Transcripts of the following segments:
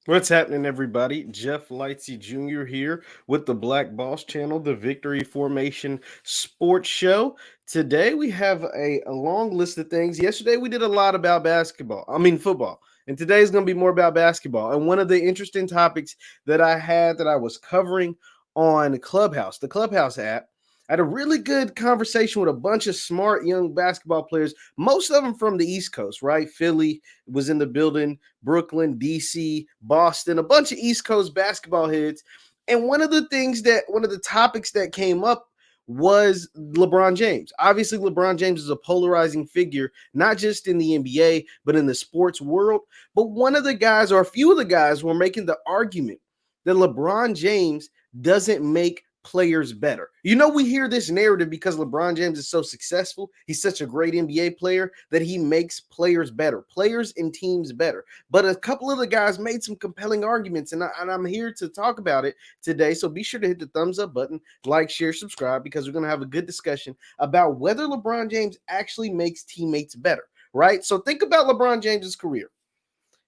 What's happening, everybody? Jeff Lightsy Jr. here with the Black Boss Channel, the Victory Formation Sports Show. Today we have a long list of things. Yesterday we did a lot about football. And today's going to be more about basketball. And one of the interesting topics that I was covering on Clubhouse, the Clubhouse app, I had a really good conversation with a bunch of smart young basketball players, most of them from the East Coast, right? Philly was in the building, Brooklyn, DC, Boston, a bunch of East Coast basketball heads. And one of the topics that came up was LeBron James. Obviously, LeBron James is a polarizing figure, not just in the NBA, but in the sports world. But one of the guys, or a few of the guys, were making the argument that LeBron James doesn't make players better. You know, we hear this narrative because LeBron James is so successful. He's such a great NBA player that he makes players better, players and teams better. But a couple of the guys made some compelling arguments, and I'm here to talk about it today. So be sure to hit the thumbs up button, like, share, subscribe, because we're going to have a good discussion about whether LeBron James actually makes teammates better, right? So think about LeBron James's career.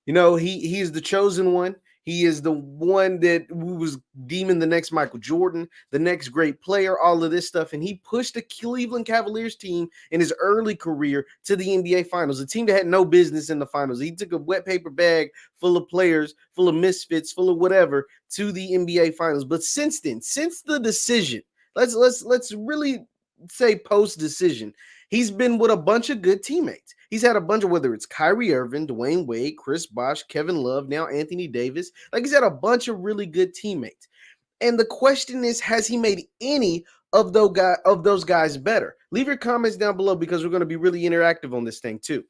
You know, he is the chosen one. He is the one that was deeming the next Michael Jordan, the next great player, all of this stuff. And he pushed the Cleveland Cavaliers team in his early career to the NBA Finals, a team that had no business in the finals. He took a wet paper bag full of players, full of misfits, full of whatever to the NBA Finals. But since then, since the decision, let's really say post decision, he's been with a bunch of good teammates. He's had a bunch of, whether it's Kyrie Irving, Dwayne Wade, Chris Bosh, Kevin Love, now Anthony Davis. Like, he's had a bunch of really good teammates. And the question is, has he made any of those guys better? Leave your comments down below because we're going to be really interactive on this thing too.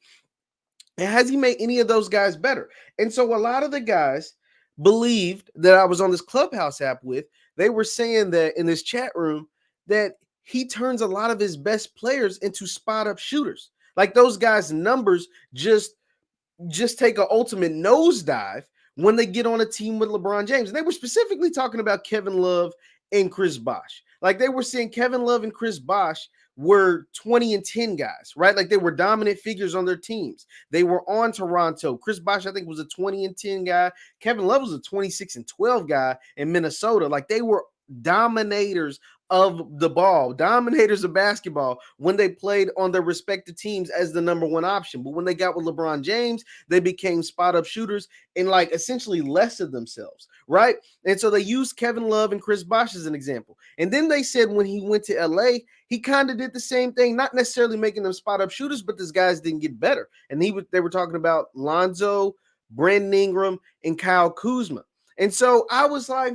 And has he made any of those guys better? And so a lot of the guys believed that I was on this Clubhouse app with, they were saying that in this chat room that he turns a lot of his best players into spot up shooters. Like, those guys' numbers just take an ultimate nosedive when they get on a team with LeBron James. And they were specifically talking about Kevin Love and Chris Bosh. Like, they were saying Kevin Love and Chris Bosh were 20 and 10 guys, right? Like, they were dominant figures on their teams. They were on Toronto. Chris Bosh, I think, was a 20 and 10 guy. Kevin Love was a 26 and 12 guy in Minnesota. Like, they were dominators of the ball, dominators of basketball when they played on their respective teams as the number one option. But when they got with LeBron James, they became spot up shooters and, like, essentially less of themselves, right? And so they used Kevin Love and Chris Bosh as an example. And then they said when he went to LA, he kind of did the same thing, not necessarily making them spot up shooters, but these guys didn't get better. And they were talking about Lonzo, Brandon Ingram, and Kyle Kuzma. And so I was like,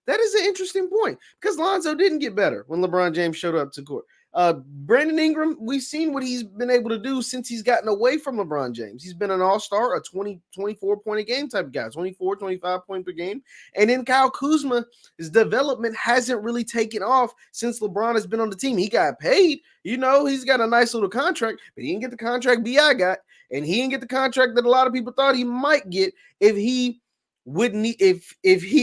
that is an interesting point, because Lonzo didn't get better when LeBron James showed up to court. Brandon Ingram, we've seen what he's been able to do since he's gotten away from LeBron James. He's been an all-star, a 20, 24 point a game type of guy, 24, 25 point per game. And then Kyle Kuzma, his development hasn't really taken off since LeBron has been on the team. He got paid, he's got a nice little contract, but he didn't get the contract BI got, and he didn't get the contract that a lot of people thought he might get if he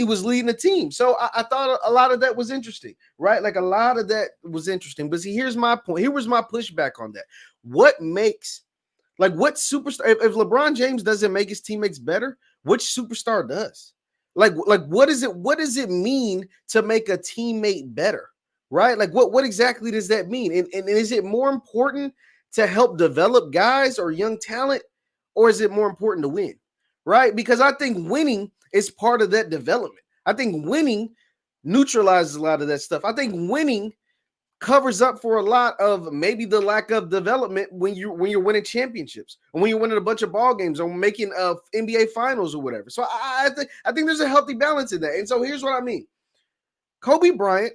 was leading a team. So I thought a lot of that was interesting, right? Like, a lot of that was interesting. But see, here's my point. Here was my pushback on that. What superstar, if LeBron James doesn't make his teammates better, which superstar does? Like what does it mean to make a teammate better? Right? Like, what exactly does that mean? And is it more important to help develop guys or young talent, or is it more important to win? Right? Because I think winning is part of that development. I think winning neutralizes a lot of that stuff. I think winning covers up for a lot of maybe the lack of development when you're winning championships, and when you're winning a bunch of ball games, or making NBA finals or whatever. So I think there's a healthy balance in that. And so here's what I mean. Kobe Bryant,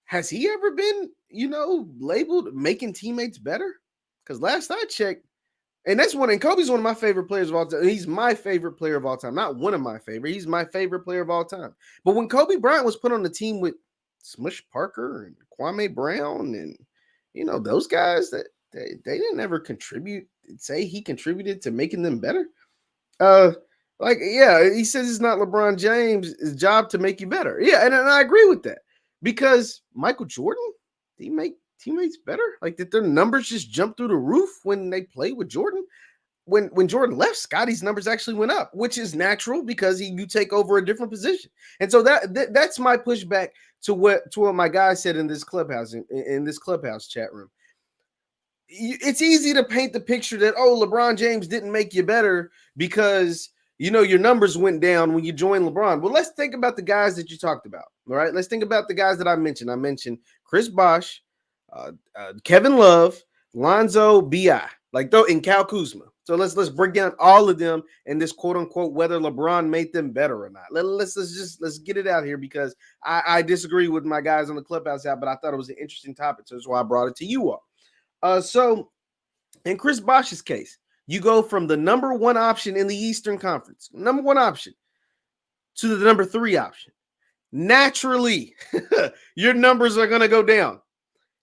has he ever been, labeled making teammates better? Because last I checked, and Kobe's one of my favorite players of all time. He's my favorite player of all time. Not one of my favorite. He's my favorite player of all time. But when Kobe Bryant was put on the team with Smush Parker and Kwame Brown and, those guys, that they didn't ever say he contributed to making them better. He says it's not LeBron James' job to make you better. Yeah, and I agree with that. Because Michael Jordan, did he make teammates better? Like, did their numbers just jump through the roof when they played with Jordan? when Jordan left, Scotty's numbers actually went up, which is natural because you take over a different position. And so that's my pushback to what my guy said in this clubhouse in this clubhouse chat room. It's easy to paint the picture that, oh, LeBron James didn't make you better because your numbers went down when you joined LeBron. Well, let's think about the guys that you talked about. All right, let's think about the guys that I mentioned. I mentioned Chris Bosh, Kevin Love, Lonzo Bi, and Kyle Kuzma. So let's break down all of them and this quote unquote whether LeBron made them better or not. Let's get it out here because I disagree with my guys on the Clubhouse app, but I thought it was an interesting topic, so that's why I brought it to you all. So in Chris Bosh's case, you go from the number one option in the Eastern Conference, number one option, to the number 3 option. Naturally, your numbers are going to go down.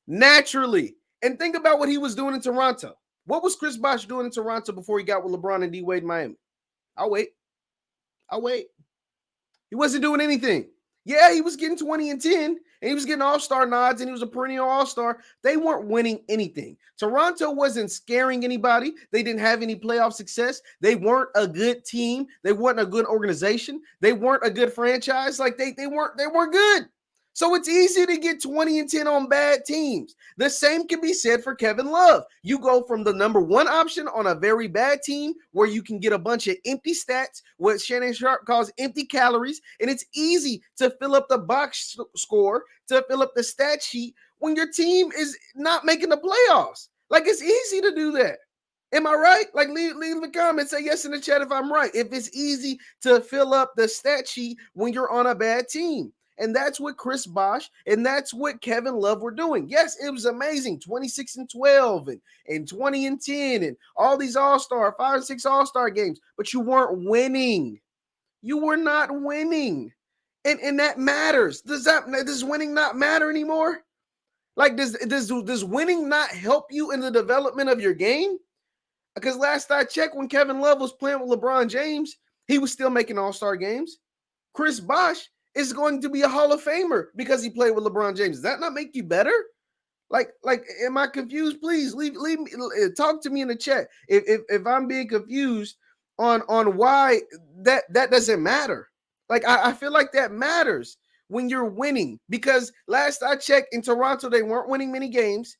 Naturally. And think about what he was doing in Toronto. What was Chris Bosh doing in Toronto before he got with LeBron and D Wade in Miami? I'll wait. He wasn't doing anything. Yeah, he was getting 20 and 10, and he was getting all-star nods, and he was a perennial all-star. They weren't winning anything. Toronto wasn't scaring anybody. They didn't have any playoff success. They weren't a good team. They weren't a good organization. They weren't a good franchise. They weren't good. So it's easy to get 20 and 10 on bad teams. The same can be said for Kevin Love. You go from the number 1 option on a very bad team where you can get a bunch of empty stats, what Shannon Sharp calls empty calories, and it's easy to fill up the box score, to fill up the stat sheet when your team is not making the playoffs. It's easy to do that. Am I right? Leave a comment, say yes in the chat if I'm right. If it's easy to fill up the stat sheet when you're on a bad team. And that's what Chris Bosh and that's what Kevin Love were doing. Yes, it was amazing. 26 and 12 and 20 and 10 and all these all-star, 5 and 6 all-star games, but you weren't winning. You were not winning. And that matters. Does winning not matter anymore? Does winning not help you in the development of your game? Because last I checked, when Kevin Love was playing with LeBron James, he was still making all-star games. Chris Bosh is going to be a Hall of Famer because he played with LeBron James. Does that not make you better? Am I confused? Please leave me, talk to me in the chat. If I'm being confused on why that doesn't matter. I feel like that matters when you're winning, because last I checked, in Toronto, they weren't winning many games.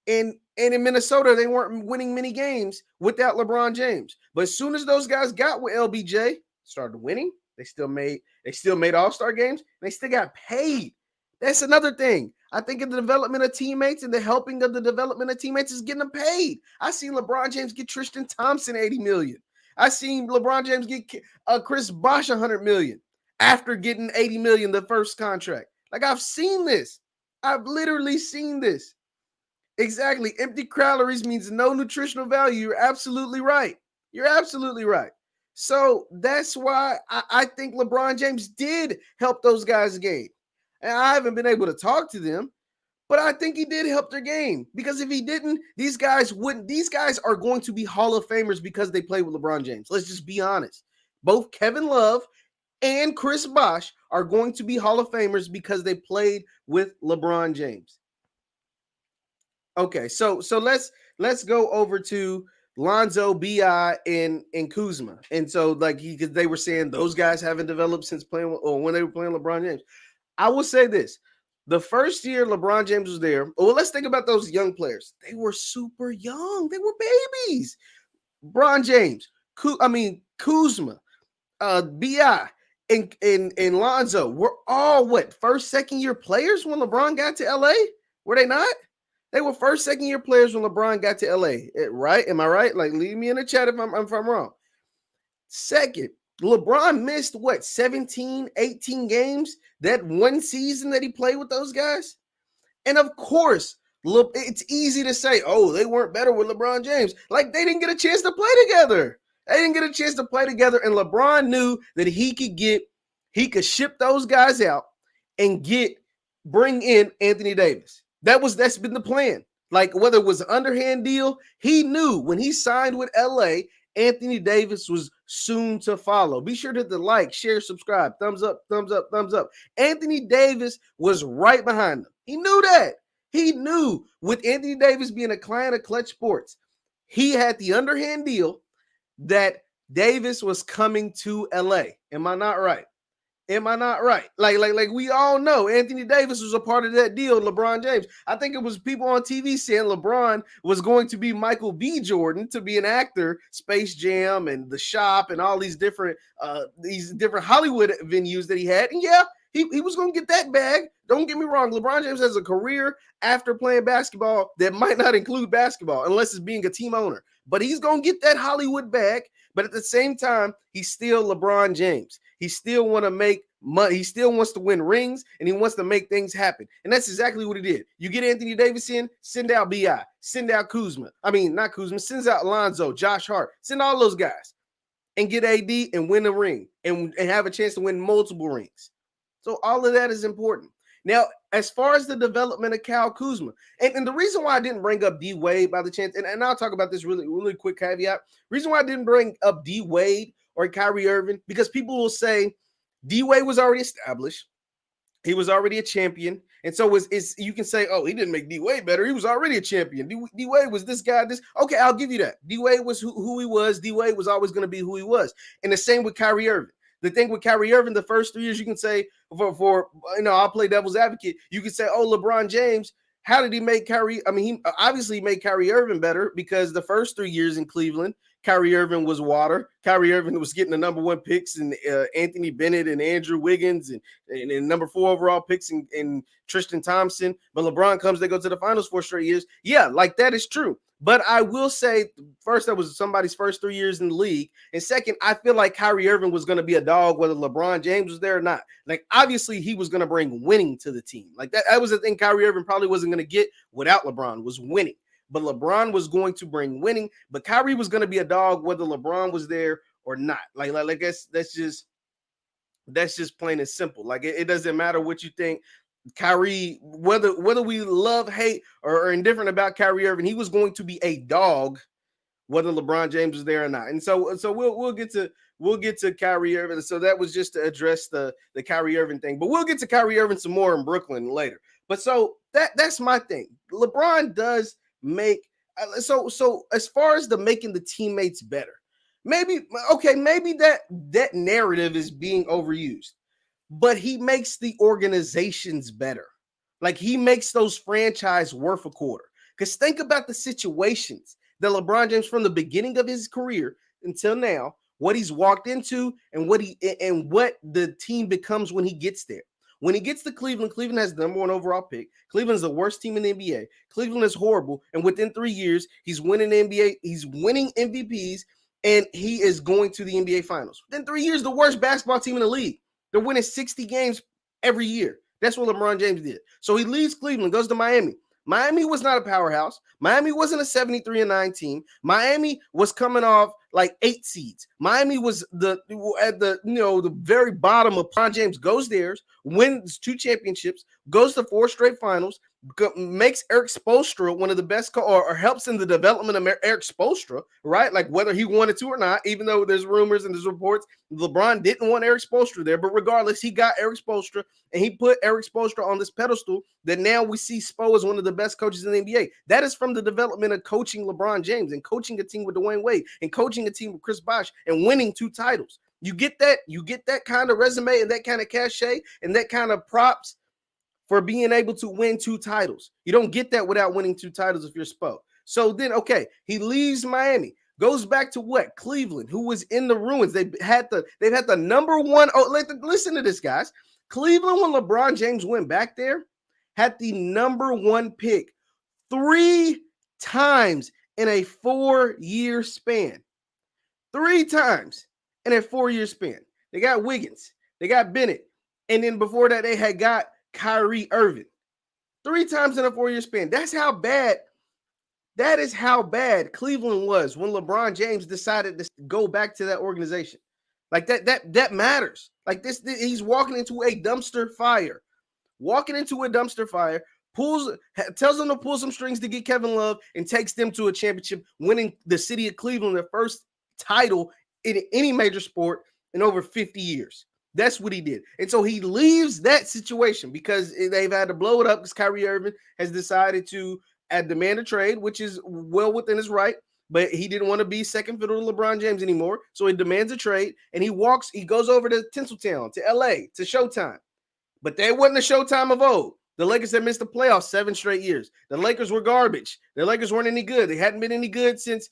And in Minnesota, they weren't winning many games without LeBron James. But as soon as those guys got with LBJ, started winning. They still made all-star games. And they still got paid. That's another thing. I think in the development of teammates and the helping of the development of teammates is getting them paid. I seen LeBron James get Tristan Thompson $80 million. I seen LeBron James get Chris Bosh $100 million after getting $80 million the first contract. I've seen this. I've literally seen this. Exactly. Empty calories means no nutritional value. You're absolutely right. So that's why I think LeBron James did help those guys' game. And I haven't been able to talk to them, but I think he did help their game. Because if he didn't, these guys wouldn't. These guys are going to be Hall of Famers because they play with LeBron James. Let's just be honest. Both Kevin Love and Chris Bosh are going to be Hall of Famers because they played with LeBron James. Okay, so let's go over to Lonzo, Bi, and Kuzma. And so because they were saying those guys haven't developed since playing when they were playing LeBron James. I will say this. The first year LeBron James was there, well, let's think about those young players. They were super young. They were babies. LeBron James, Kuzma, Bi, and Lonzo were all first, second year players when LeBron got to LA? Were they not? They were first, second year players when LeBron got to LA, right? Am I right? Leave me in the chat if I'm wrong. Second, LeBron missed 17, 18 games that one season that he played with those guys. And of course, it's easy to say, oh, they weren't better with LeBron James. They didn't get a chance to play together. And LeBron knew that he could ship those guys out and bring in Anthony Davis. That's been the plan. Whether it was an underhand deal, he knew when he signed with LA, Anthony Davis was soon to follow. Be sure to hit the like, share, subscribe, thumbs up, thumbs up, thumbs up. Anthony Davis was right behind them. He knew that. He knew with Anthony Davis being a client of Clutch Sports, he had the underhand deal that Davis was coming to LA. Am I not right? Am I not right? Like we all know Anthony Davis was a part of that deal, LeBron James. I think it was people on TV saying LeBron was going to be Michael B. Jordan, to be an actor, Space Jam and The Shop and all these different Hollywood venues that he had. And yeah, he was going to get that bag. Don't get me wrong. LeBron James has a career after playing basketball that might not include basketball unless it's being a team owner. But he's going to get that Hollywood bag. But at the same time, he's still LeBron James. He still want to make money. He still wants to win rings, and he wants to make things happen. And that's exactly what he did. You get Anthony Davis in, send out B.I., send out Kuzma. I mean, not Kuzma, sends out Lonzo, Josh Hart. Send all those guys and get AD and win a ring and have a chance to win multiple rings. So all of that is important. Now, as far as the development of Kyle Kuzma, and the reason why I didn't bring up D Wade by the chance, and I'll talk about this really quick caveat. Reason why I didn't bring up D Wade or Kyrie Irving, because people will say D Wade was already established. He was already a champion. And so you can say, oh, he didn't make D Wade better. He was already a champion. D Wade was this guy, this. Okay, I'll give you that. D Wade was who he was. D Wade was always going to be who he was. And the same with Kyrie Irving. The thing with Kyrie Irving, the first 3 years, you can say, I'll play devil's advocate. You can say, oh, LeBron James, how did he make Kyrie? I mean, he obviously made Kyrie Irving better because the first 3 years in Cleveland, Kyrie Irving was water. Kyrie Irving was getting the number 1 picks and Anthony Bennett and Andrew Wiggins and number 4 overall picks and Tristan Thompson. But LeBron comes, they go to the finals 4 straight years. Yeah, like that is true. But I will say, first, that was somebody's first 3 years in the league. And second, I feel like Kyrie Irving was going to be a dog whether LeBron James was there or not. Like, obviously, he was going to bring winning to the team. Like, that was the thing Kyrie Irving probably wasn't going to get without LeBron, was winning. But LeBron was going to bring winning. But Kyrie was going to be a dog whether LeBron was there or not. Like that's just plain and simple. Like, it doesn't matter what you think. Kyrie, whether we love, hate, or indifferent about Kyrie Irving, he was going to be a dog whether LeBron James was there or not. And so we'll get to Kyrie Irving. So that was just to address the Kyrie Irving thing. But we'll get to Kyrie Irving some more in Brooklyn later. But so that's my thing. LeBron does make so as far as the making the teammates better. Maybe that narrative is being overused. But he makes the organizations better. Like, he makes those franchise worth a quarter. Because think about the situations that LeBron James, from the beginning of his career until now, what he's walked into and what the team becomes when he gets there. When he gets to Cleveland, Cleveland has the number 1 overall pick. Cleveland's the worst team in the NBA. Cleveland is horrible. And within 3 years, he's winning the NBA. He's winning MVPs, and he is going to the NBA Finals. Within 3 years, the worst basketball team in the league. They're winning 60 games every year. That's what LeBron James did. So he leaves Cleveland, goes to Miami. Miami was not a powerhouse. Miami wasn't a 73-9 team. Miami was coming off like 8 seeds. Miami was at the very bottom of LeBron James, goes there, wins 2 championships, goes to 4 straight finals, makes Eric Spoelstra one of the best or helps in the development of Eric Spoelstra, right? Like, whether he wanted to or not, even though there's rumors and there's reports LeBron didn't want Eric Spoelstra there, but regardless, he got Eric Spoelstra, and he put Eric Spoelstra on this pedestal that now we see Spo as one of the best coaches in the NBA. That is from the development of coaching LeBron James and coaching a team with Dwayne Wade and coaching a team with Chris Bosh and winning 2 titles. You get that kind of resume and that kind of cachet and that kind of props for being able to win 2 titles. You don't get that without winning 2 titles if you're Spo. So then, okay, he leaves Miami, goes back to what? Cleveland, who was in the ruins. They've had the number 1. Oh, listen to this, guys. Cleveland, when LeBron James went back there, had the number 1 pick 3 times in a 4-year span. 3 times in a 4-year span. They got Wiggins. They got Bennett. And then before that, they had got Kyrie Irving. 3 times in a 4-year span. That is how bad Cleveland was when LeBron James decided to go back to that organization. Like, that matters. Like, he's walking into a dumpster fire. Tells them to pull some strings to get Kevin Love and takes them to a championship, winning the city of Cleveland their first title in any major sport in over 50 years. That's what he did. And so he leaves that situation because they've had to blow it up because Kyrie Irving has decided to demand a trade, which is well within his right. but he didn't want to be second fiddle to LeBron James anymore. So he demands a trade, and he goes over to Tinseltown, to LA, to Showtime. But they wasn't the Showtime of old. The Lakers had missed the playoffs 7 straight years. The Lakers were garbage. The Lakers weren't any good. They hadn't been any good since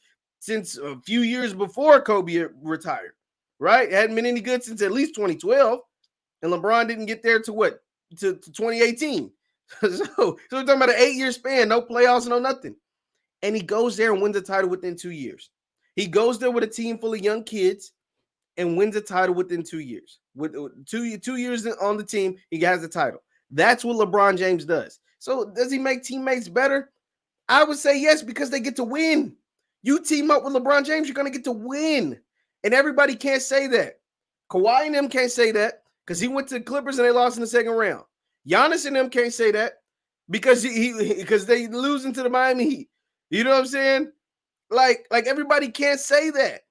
a few years before Kobe retired, right? It hadn't been any good since at least 2012. And LeBron didn't get there to what? To 2018. so we're talking about an 8-year span, no playoffs, no nothing. And he goes there and wins a title within 2 years. He goes there with a team full of young kids and wins a title within 2 years. With 2 years on the team, he has the title. That's what LeBron James does. So does he make teammates better? I would say yes, because they get to win. You team up with LeBron James, you're going to get to win. And everybody can't say that. Kawhi and them can't say that because he went to the Clippers and they lost in the second round. Giannis and them can't say that because because they losing to the Miami Heat. You know what I'm saying? Like everybody can't say that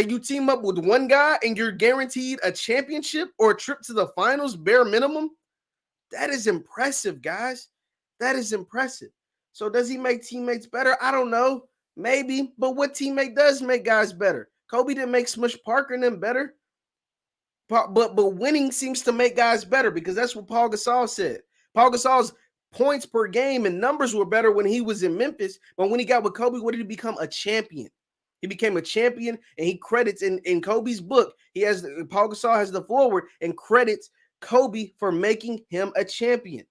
you team up with one guy and you're guaranteed a championship or a trip to the finals, bare minimum. That is impressive, guys. That is impressive. So does he make teammates better? I don't know. Maybe. But what teammate does make guys better? Kobe didn't make Smush Parker and them better. But winning seems to make guys better because that's what Paul Gasol said. Paul Gasol's points per game and numbers were better when he was in Memphis. But when he got with Kobe, what did he become? A champion. He became a champion, and he credits in Kobe's book. Paul Gasol has the forward and credits Kobe for making him a champion.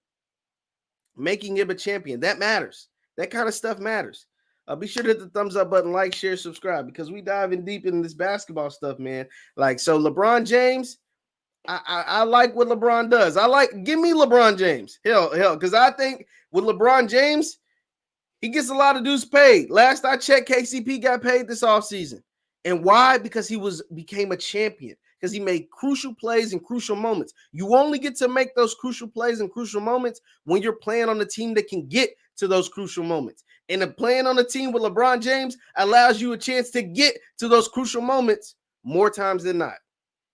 Making him a champion. That matters. That kind of stuff matters. Be sure to hit the thumbs up button, like, share, subscribe, because we diving deep in this basketball stuff, man. So LeBron James, I like what LeBron does. Give me LeBron James. Hell, because I think with LeBron James, he gets a lot of dudes paid. Last I checked, KCP got paid this offseason. And why? Because he became a champion. Because he made crucial plays and crucial moments. You only get to make those crucial plays and crucial moments when you're playing on a team that can get to those crucial moments. And playing on a team with LeBron James allows you a chance to get to those crucial moments more times than not.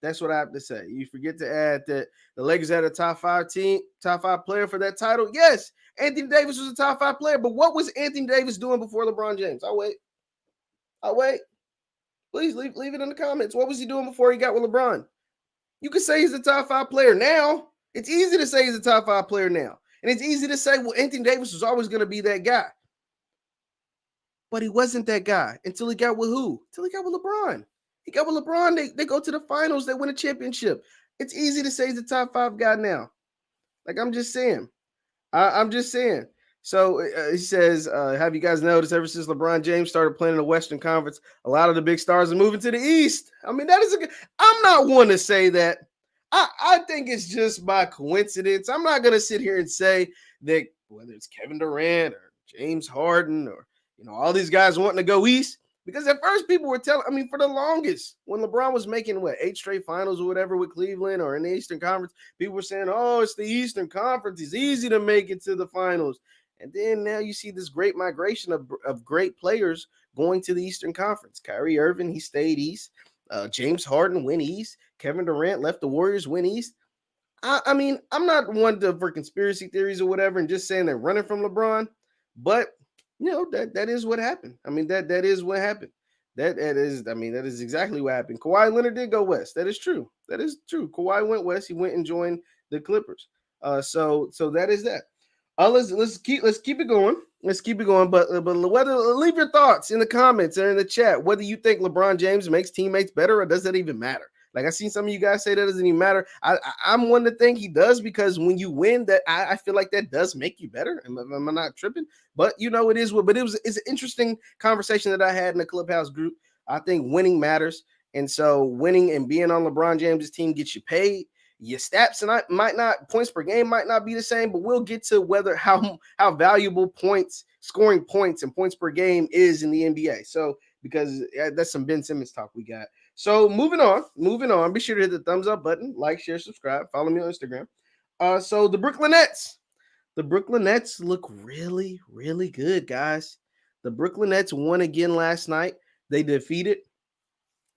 That's what I have to say. You forget to add that the Lakers had a top 5 player for that title. Yes, Anthony Davis was a top 5 player, but what was Anthony Davis doing before LeBron James? I'll wait. Please leave it in the comments. What was he doing before he got with LeBron? You could say he's a top 5 player now. It's easy to say he's a top 5 player now. And it's easy to say, well, Anthony Davis was always going to be that guy. But he wasn't that guy until he got with who? Until he got with LeBron. He got with LeBron. They go to the finals. They win a championship. It's easy to say he's a top 5 guy now. I'm just saying. I'm just saying. So he says, have you guys noticed ever since LeBron James started playing in the Western Conference, a lot of the big stars are moving to the East? I mean, I'm not one to say that. I think it's just by coincidence. I'm not going to sit here and say that whether it's Kevin Durant or James Harden or, all these guys wanting to go East, because at first people were for the longest, when LeBron was making 8 straight finals or whatever with Cleveland or in the Eastern Conference, people were saying, oh, it's the Eastern Conference. It's easy to make it to the finals. And then now you see this great migration of great players going to the Eastern Conference. Kyrie Irving, he stayed East. James Harden went East. Kevin Durant left the Warriors, went East. I mean, I'm not one for conspiracy theories or whatever and just saying they're running from LeBron, but that is what happened. I mean, that is what happened. That is exactly what happened. Kawhi Leonard did go west. That is true. That is true. Kawhi went west. He went and joined the Clippers. So that is that. Let's keep it going. Let's keep it going. But leave your thoughts in the comments or in the chat whether you think LeBron James makes teammates better or does that even matter. I seen some of you guys say that doesn't even matter. I'm one to think he does because when you win, that I feel like that does make you better. Am I not tripping? But it is what. But it's an interesting conversation that I had in the Clubhouse group. I think winning matters, and so winning and being on LeBron James' team gets you paid. Your stats points per game might not be the same, but we'll get to how valuable scoring points and points per game is in the NBA. So because that's some Ben Simmons talk we got. So moving on. Be sure to hit the thumbs up button, like, share, subscribe, follow me on Instagram. So the Brooklyn Nets look really, really good, guys. The Brooklyn Nets won again last night. They defeated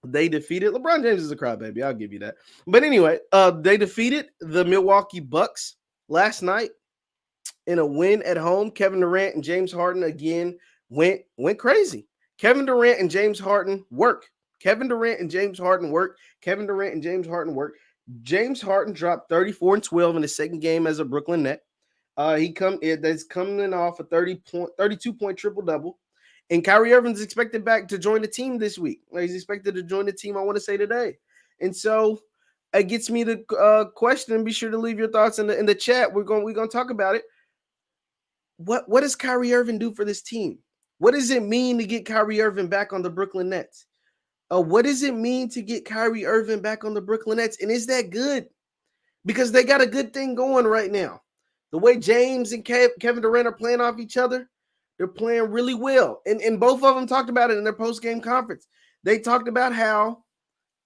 LeBron James is a crybaby. I'll give you that. But anyway, they defeated the Milwaukee Bucks last night in a win at home. Kevin Durant and James Harden again went crazy. Kevin Durant and James Harden work. Kevin Durant and James Harden work. Kevin Durant and James Harden work. James Harden dropped 34 and 12 in his second game as a Brooklyn Net. That's coming off a 32-point triple-double. And Kyrie Irving's expected back to join the team this week. He's expected to join the team, I want to say, today. And so it gets me to question. Be sure to leave your thoughts in the chat. We're going to talk about it. What does Kyrie Irving do for this team? What does it mean to get Kyrie Irving back on the Brooklyn Nets? What does it mean to get Kyrie Irving back on the Brooklyn Nets? And is that good? Because they got a good thing going right now. The way James and Kevin Durant are playing off each other, they're playing really well. And both of them talked about it in their post-game conference. They talked about how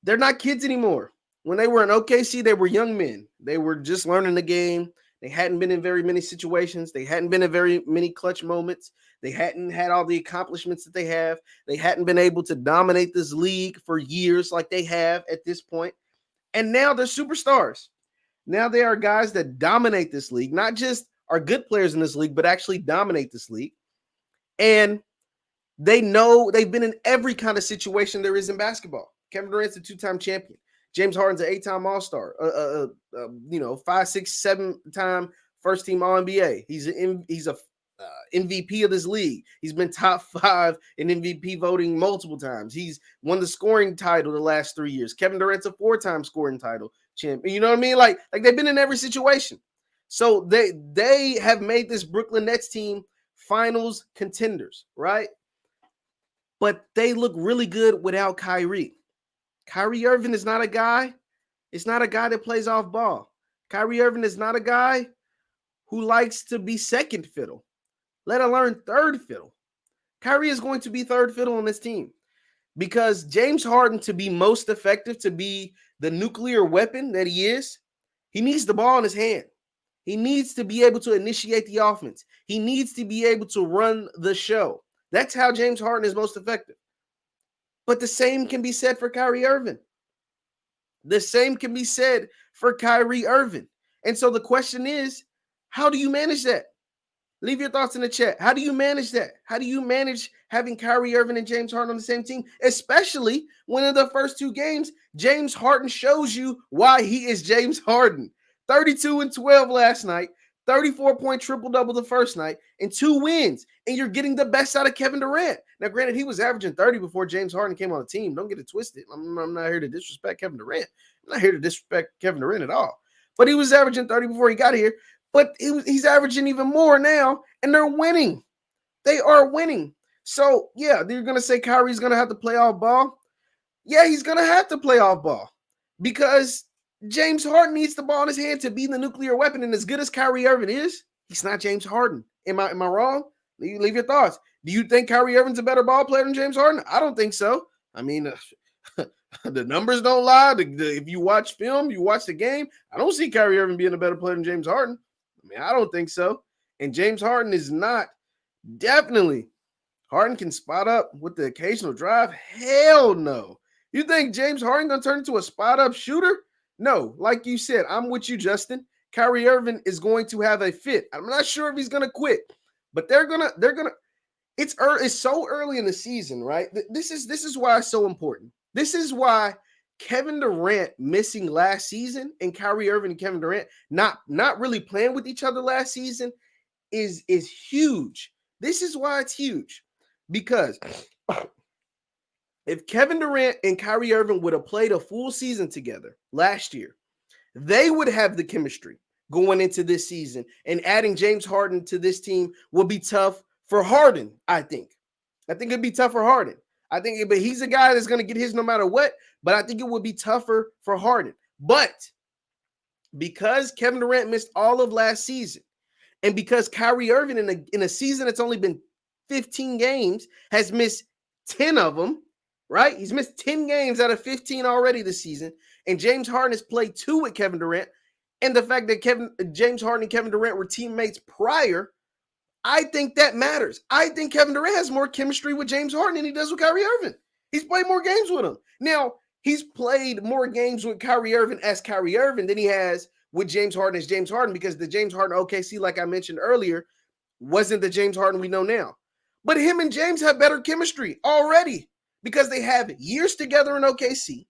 they're not kids anymore. When they were in OKC, they were young men. They were just learning the game. They hadn't been in very many situations. They hadn't been in very many clutch moments. They hadn't had all the accomplishments that they have. They hadn't been able to dominate this league for years like they have at this point. And now they're superstars. Now they are guys that dominate this league, not just are good players in this league, but actually dominate this league. And they know they've been in every kind of situation there is in basketball. Kevin Durant's a two-time champion. James Harden's an 8-time All-Star, 5, 6, 7-time first-team All-NBA. He's a MVP of this league. He's been top 5 in MVP voting multiple times. He's won the scoring title the last 3 years. Kevin Durant's a 4-time scoring title champion. You know what I mean? Like they've been in every situation. So they have made this Brooklyn Nets team finals contenders, right? But they look really good without Kyrie. Kyrie Irving is not a guy. It's not a guy that plays off ball. Kyrie Irving is not a guy who likes to be second fiddle, let alone third fiddle. Kyrie is going to be third fiddle on this team because James Harden, to be most effective, to be the nuclear weapon that he is, he needs the ball in his hand. He needs to be able to initiate the offense. He needs to be able to run the show. That's how James Harden is most effective. But the same can be said for Kyrie Irving. The same can be said for Kyrie Irving. And so the question is, how do you manage that? Leave your thoughts in the chat. How do you manage that? How do you manage having Kyrie Irving and James Harden on the same team? Especially when in the first 2 games, James Harden shows you why he is James Harden. 32 and 12 last night, 34-point triple-double the first night, and 2 wins. And you're getting the best out of Kevin Durant. Now, granted, he was averaging 30 before James Harden came on the team. Don't get it twisted. I'm not here to disrespect Kevin Durant. I'm not here to disrespect Kevin Durant at all. But he was averaging 30 before he got here. But he's averaging even more now, and they're winning. They are winning. So, yeah, you're going to say Kyrie's going to have to play off ball? Yeah, he's going to have to play off ball because James Harden needs the ball in his hand to be the nuclear weapon. And as good as Kyrie Irving is, he's not James Harden. Am I wrong? Leave your thoughts. Do you think Kyrie Irving's a better ball player than James Harden? I don't think so. I mean, the numbers don't lie. If you watch film, you watch the game, I don't see Kyrie Irving being a better player than James Harden. I mean, I don't think so. And James Harden is not. Definitely. Harden can spot up with the occasional drive. Hell no. You think James Harden going to turn into a spot-up shooter? No. Like you said, I'm with you, Justin. Kyrie Irving is going to have a fit. I'm not sure if he's going to quit, but they're gonna. It's so early in the season, right? This is why it's so important. This is why Kevin Durant missing last season and Kyrie Irving and Kevin Durant not really playing with each other last season is huge. This is why it's huge. Because if Kevin Durant and Kyrie Irving would have played a full season together last year, they would have the chemistry going into this season. And adding James Harden to this team will be tough for Harden, I think. I think it'd be tough for Harden. But he's a guy that's going to get his no matter what. But I think it would be tougher for Harden. But because Kevin Durant missed all of last season, and because Kyrie Irving in a season that's only been 15 games has missed 10 of them, right? He's missed 10 games out of 15 already this season. And James Harden has played 2 with Kevin Durant. And the fact that James Harden and Kevin Durant were teammates prior, I think that matters. I think Kevin Durant has more chemistry with James Harden than he does with Kyrie Irving. He's played more games with him. Now, he's played more games with Kyrie Irving as Kyrie Irving than he has with James Harden as James Harden, because the James Harden OKC, like I mentioned earlier, wasn't the James Harden we know now. But him and James have better chemistry already because they have years together in OKC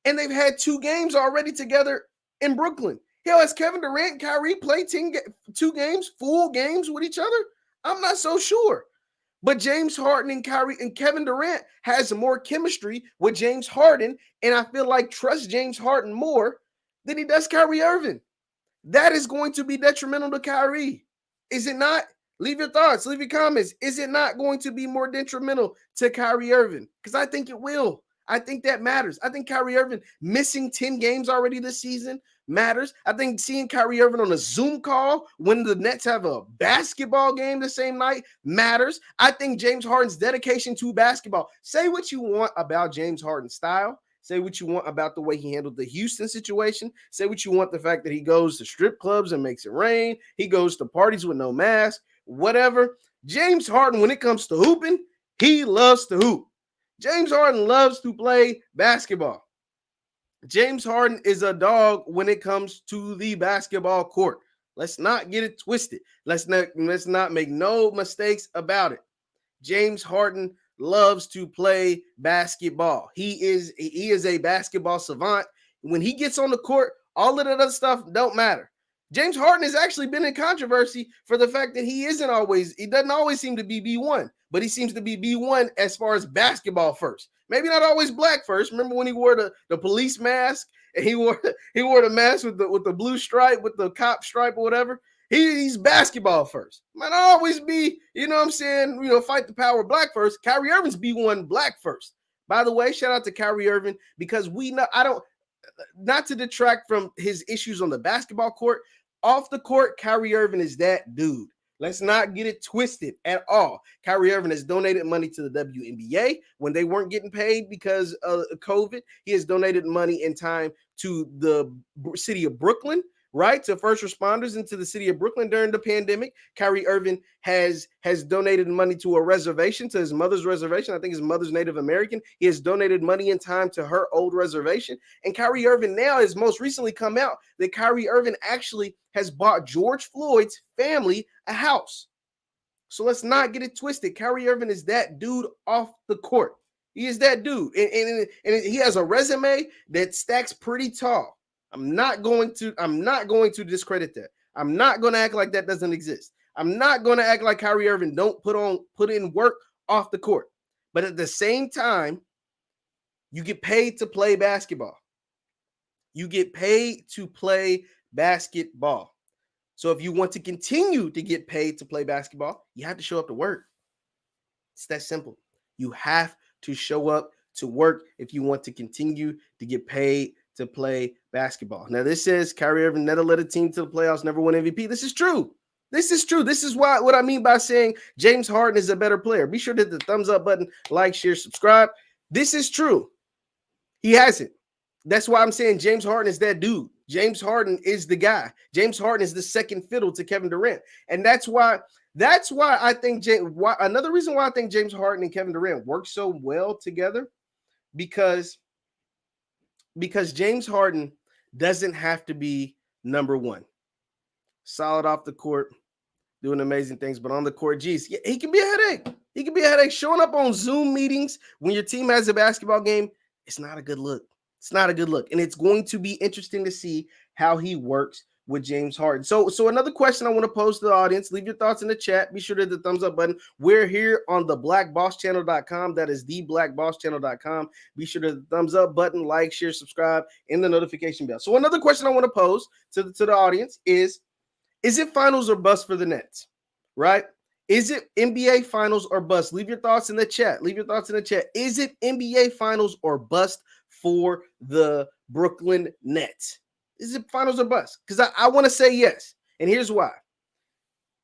and they've had 2 games already together in Brooklyn. Hell, has Kevin Durant and Kyrie played 2 games, full games with each other? I'm not so sure. But James Harden and Kyrie and Kevin Durant has more chemistry with James Harden, and I feel like trust James Harden more than he does Kyrie Irving. That is going to be detrimental to Kyrie. Is it not? Leave your thoughts, leave your comments. Is it not going to be more detrimental to Kyrie Irving? Because I think it will. I think that matters. I think Kyrie Irving missing 10 games already this season matters. I think seeing Kyrie Irving on a Zoom call when the Nets have a basketball game the same night matters. I think James Harden's dedication to basketball. Say what you want about James Harden's style. Say what you want about the way he handled the Houston situation. Say what you want the fact that he goes to strip clubs and makes it rain. He goes to parties with no mask, whatever. James Harden, when it comes to hooping, he loves to hoop. James Harden loves to play basketball. James Harden is a dog when it comes to the basketball court. Let's not get it twisted. Let's not make no mistakes about it. James Harden loves to play basketball. He is a basketball savant. When he gets on the court, all of that other stuff don't matter. James Harden has actually been in controversy for the fact that he doesn't always seem to be B1, but he seems to be B1 as far as basketball first. Maybe not always black first. Remember when he wore the police mask and he wore the mask with the blue stripe, with the cop stripe or whatever? He's basketball first. Might not always be, fight the power of black first. Kyrie Irving's B1 black first. By the way, shout out to Kyrie Irving because not to detract from his issues on the basketball court. Off the court, Kyrie Irving is that dude. Let's not get it twisted at all. Kyrie Irving has donated money to the Wnba when they weren't getting paid because of COVID. He has donated money and time to the city of Brooklyn, right? To first responders into the city of Brooklyn during the pandemic. Kyrie Irving has donated money to a reservation, to his mother's reservation. I think his mother's Native American. He has donated money and time to her old reservation. And Kyrie Irving now has most recently come out that Kyrie Irving actually has bought George Floyd's family a house. So let's not get it twisted. Kyrie Irving is that dude off the court. He is that dude. And he has a resume that stacks pretty tall. I'm not going to discredit that. I'm not going to act like that doesn't exist. I'm not going to act like Kyrie Irving don't put in work off the court. But at the same time, you get paid to play basketball. You get paid to play basketball. So if you want to continue to get paid to play basketball, you have to show up to work. It's that simple. You have to show up to work if you want to continue to get paid to play basketball. Now, this says Kyrie Irving never led a team to the playoffs, never won MVP. This is true. This is true. This is what I mean by saying James Harden is a better player. Be sure to hit the thumbs up button, like, share, subscribe. This is true. He hasn't. That's why I'm saying James Harden is that dude. James Harden is the guy. James Harden is the second fiddle to Kevin Durant. And that's why I think another reason why I think James Harden and Kevin Durant work so well together, because James Harden doesn't have to be number one. Solid off the court, doing amazing things, but on the court, geez, yeah, he can be a headache. He can be a headache. Showing up on Zoom meetings when your team has a basketball game, it's not a good look. It's not a good look. And it's going to be interesting to see how he works with James Harden. So another question I want to pose to the audience. Leave your thoughts in the chat. Be sure to hit the thumbs up button. We're here on the blackbosschannel.com. That is the blackbosschannel.com. Be sure to hit the thumbs up button, like, share, subscribe, and the notification bell. So another question I want to pose to the audience is it finals or bust for the Nets? Right? Is it NBA finals or bust? Leave your thoughts in the chat. Leave your thoughts in the chat. Is it NBA finals or bust for the Brooklyn Nets? Is it finals or bust? Because I want to say yes. And here's why.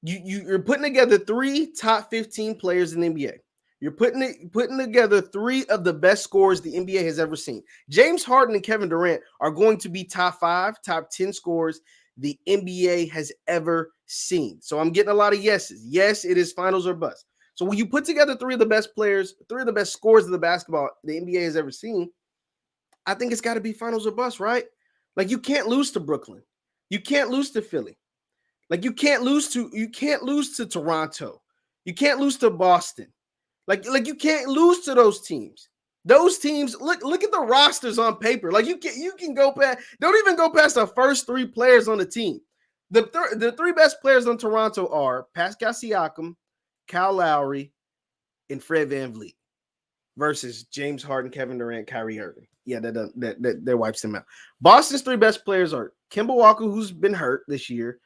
You're putting together 3 top 15 players in the NBA. You're putting together 3 of the best scorers the NBA has ever seen. James Harden and Kevin Durant are going to be top 5, top 10 scorers the NBA has ever seen. So I'm getting a lot of yeses. Yes, it is finals or bust. So when you put together 3 of the best players, 3 of the best scorers of the basketball the NBA has ever seen, I think it's got to be finals or bust, right? Like, you can't lose to Brooklyn. You can't lose to Philly. Like, you can't lose to Toronto. You can't lose to Boston. Like you can't lose to those teams. Those teams, look at the rosters on paper. Like you can go past, don't even go past the first three players on the team. The three best players on Toronto are Pascal Siakam, Kyle Lowry, and Fred VanVleet versus James Harden, Kevin Durant, Kyrie Irving. Yeah, that wipes them out. Boston's three best players are Kemba Walker, who's been hurt this year,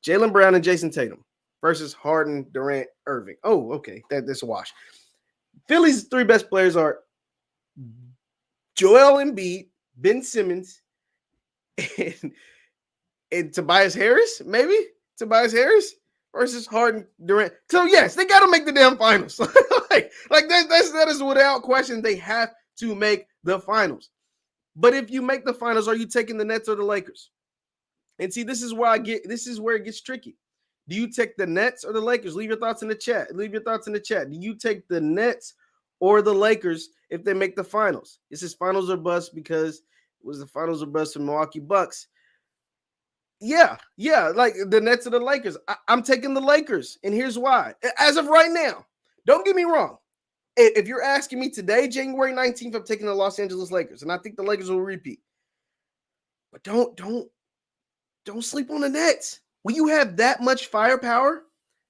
Jaylen Brown, and Jason Tatum versus Harden, Durant, Irving. Oh, okay, that's a wash. Philly's three best players are Joel Embiid, Ben Simmons, and Tobias Harris, maybe? Tobias Harris versus Harden, Durant. So, yes, they got to make the damn finals. that is without question. They have to make the finals. But if you make the finals, are you taking the Nets or the Lakers? And see, this is where it gets tricky. Do you take the Nets or the Lakers? Leave your thoughts in the chat. Do you take the Nets or the Lakers if they make the finals? This is finals or bust because it was the finals or bust for Milwaukee Bucks. Yeah, like the Nets or the Lakers. I'm taking the Lakers, and here's why. As of right now, don't get me wrong. If you're asking me today, January 19th, I'm taking the Los Angeles Lakers, and I think the Lakers will repeat. But don't sleep on the Nets. When you have that much firepower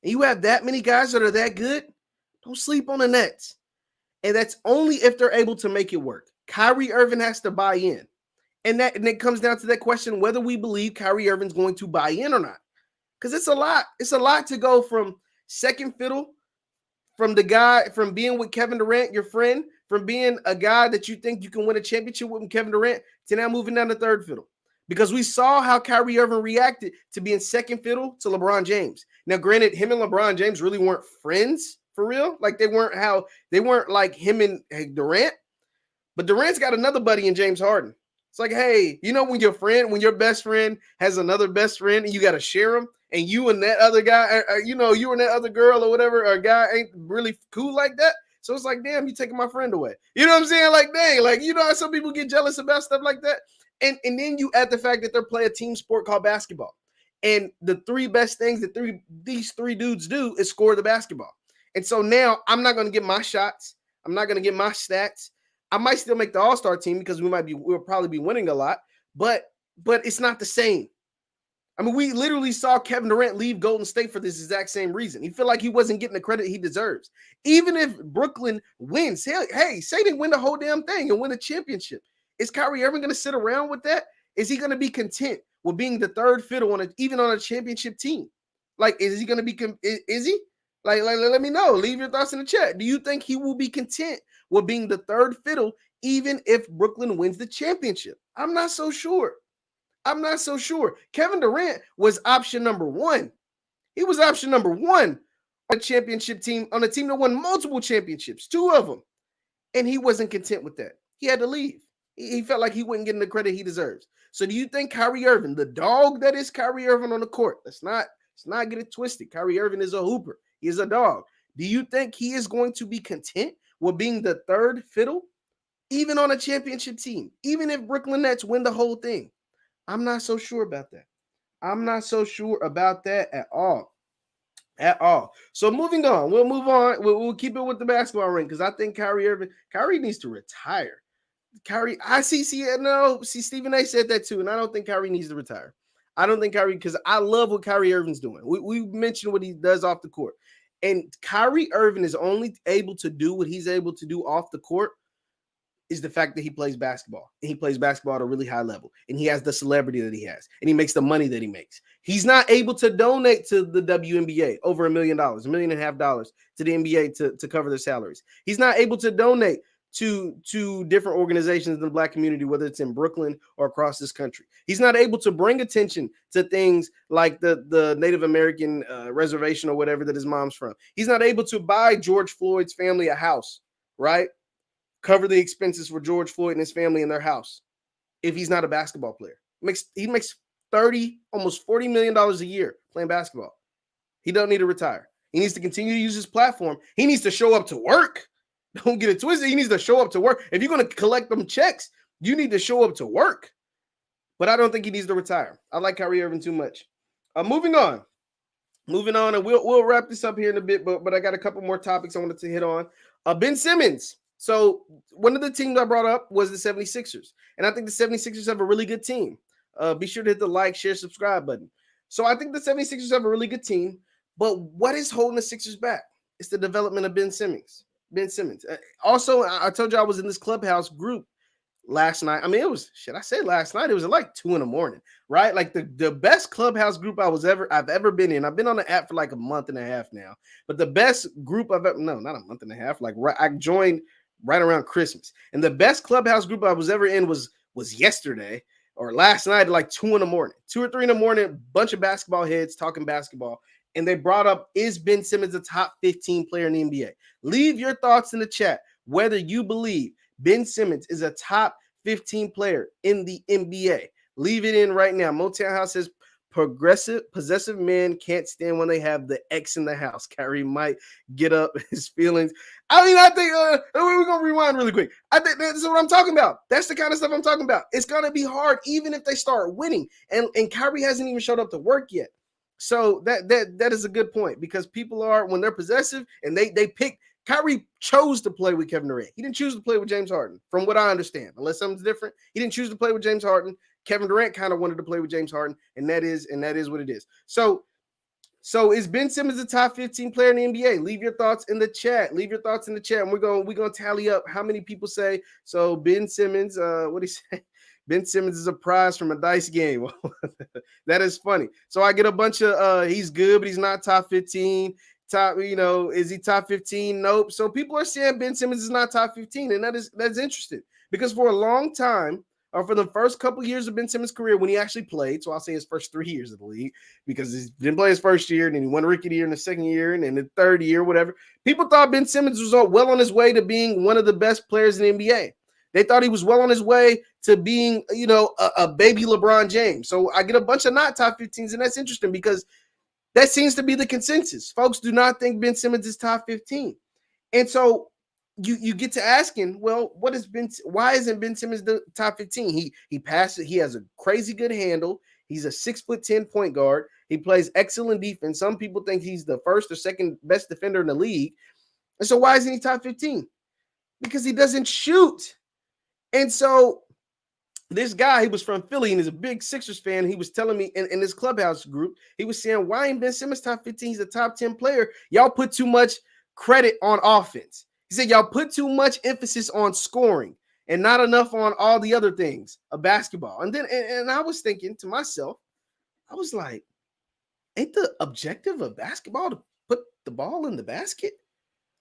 and you have that many guys that are that good, don't sleep on the Nets. And that's only if they're able to make it work. Kyrie Irving has to buy in. And it comes down to that question whether we believe Kyrie Irving's going to buy in or not. Because it's a lot. It's a lot to go from second fiddle, from being with Kevin Durant, your friend, from being a guy that you think you can win a championship with Kevin Durant, to now moving down to third fiddle. Because we saw how Kyrie Irving reacted to being second fiddle to LeBron James. Now, granted, him and LeBron James really weren't friends for real. Like they weren't like him and Durant. But Durant's got another buddy in James Harden. It's like, hey, when your best friend has another best friend and you got to share them, and you and that other guy, you and that other girl or whatever, or guy ain't really cool like that. So it's like, damn, you taking my friend away. You know what I'm saying? Like, dang, like, how some people get jealous about stuff like that. And then you add the fact that they're playing a team sport called basketball. And the three best things that these three dudes do is score the basketball. And so now I'm not going to get my shots. I'm not going to get my stats. I might still make the All-Star team because we'll probably be winning a lot, but it's not the same. I mean, we literally saw Kevin Durant leave Golden State for this exact same reason. He felt like he wasn't getting the credit he deserves. Even if Brooklyn wins, hey, say they win the whole damn thing and win a championship. Is Kyrie Irving going to sit around with that? Is he going to be content with being the third fiddle even on a championship team? Like, is he going to be? Is he? Like, let me know. Leave your thoughts in the chat. Do you think he will be content with being the third fiddle even if Brooklyn wins the championship? I'm not so sure. Kevin Durant was option number one. He was option number one on a championship team, on a team that won multiple championships, 2 of them. And he wasn't content with that. He had to leave. He felt like he wasn't getting the credit he deserves. So do you think Kyrie Irving, the dog that is Kyrie Irving on the court, let's not get it twisted. Kyrie Irving is a hooper. He is a dog. Do you think he is going to be content with being the third fiddle, even on a championship team, even if Brooklyn Nets win the whole thing? I'm not so sure about that. I'm not so sure about that at all. So moving on. We'll move on. We'll keep it with the basketball ring because I think Kyrie needs to retire. Stephen A said that too, and I don't think Kyrie needs to retire. I don't think Kyrie, because I love what Kyrie Irving's doing. We mentioned what he does off the court. And Kyrie Irving is only able to do what he's able to do off the court is the fact that he plays basketball. And he plays basketball at a really high level. And he has the celebrity that he has. And he makes the money that he makes. He's not able to donate to the WNBA over $1 million, $1.5 million to the NBA to cover their salaries. He's not able to donate to different organizations in the Black community, whether it's in Brooklyn or across this country. He's not able to bring attention to things like the Native American reservation or whatever that his mom's from. He's not able to buy George Floyd's family a house, right? Cover the expenses for George Floyd and his family in their house if he's not a basketball player. He makes almost $40 million a year playing basketball. He don't need to retire. He needs to continue to use his platform. He needs to show up to work. Don't get it twisted. He needs to show up to work. If you're going to collect them checks, you need to show up to work. But I don't think he needs to retire. I like Kyrie Irving too much. Moving on. moving on, and we'll wrap this up here in a bit, but I got a couple more topics I wanted to hit on. Ben Simmons. So one of the teams I brought up was the 76ers. And I think the 76ers have a really good team. Be sure to hit the like, share, subscribe button. So I think the 76ers have a really good team. But what is holding the Sixers back? It's the development of Ben Simmons. Also, I told you I was in this Clubhouse group last night. I mean, it was I said last night. It was like 2 a.m, right? Like the best Clubhouse group I've ever been in. I've been on the app for like a month and a half now, but the best group I've ever not a month and a half. Like I joined right around Christmas, and the best Clubhouse group I was ever in was yesterday or last night at like 2 a.m, 2 or 3 a.m. Bunch of basketball heads talking basketball. And they brought up, is Ben Simmons a top 15 player in the NBA? Leave your thoughts in the chat, whether you believe Ben Simmons is a top 15 player in the NBA. Leave it in right now. Motown House says, possessive men can't stand when they have the X in the house. Kyrie might get up his feelings. I mean, I think we're going to rewind really quick. I think that's what I'm talking about. That's the kind of stuff I'm talking about. It's going to be hard even if they start winning. And Kyrie hasn't even showed up to work yet. So that is a good point, because people are, when they're possessive and they pick, Kyrie chose to play with Kevin Durant. He didn't choose to play with James Harden, from what I understand, unless something's different. He didn't choose to play with James Harden. Kevin Durant kind of wanted to play with James Harden, and that is what it is. So is Ben Simmons a top 15 player in the NBA? Leave your thoughts in the chat. And we're gonna tally up how many people say. So Ben Simmons, what do you say? Ben Simmons is a prize from a dice game. That is funny. So I get a bunch of he's good, but he's not top 15. Is he top 15? Nope. So people are saying Ben Simmons is not top 15, and that's interesting, because for a long time, or for the first couple years of Ben Simmons' career when he actually played, so I'll say his first 3 years of the league, because he didn't play his first year, and then he won Rookie of the Year in the second year, and then the third year, whatever. People thought Ben Simmons was well on his way to being one of the best players in the NBA. They thought he was well on his way to being, a baby LeBron James. So I get a bunch of not top 15s, and that's interesting, because that seems to be the consensus. Folks do not think Ben Simmons is top 15. And so you get to asking, well, why isn't Ben Simmons the top 15? He passes, he has a crazy good handle. He's a 6'10" point guard. He plays excellent defense. Some people think he's the first or second best defender in the league. And so why isn't he top 15? Because he doesn't shoot. And so this guy, he was from Philly and is a big Sixers fan. He was telling me in this Clubhouse group, he was saying, why ain't Ben Simmons top 15? He's a top 10 player. Y'all put too much credit on offense. He said, y'all put too much emphasis on scoring and not enough on all the other things of basketball. And then, and I was thinking to myself, I was like, ain't the objective of basketball to put the ball in the basket?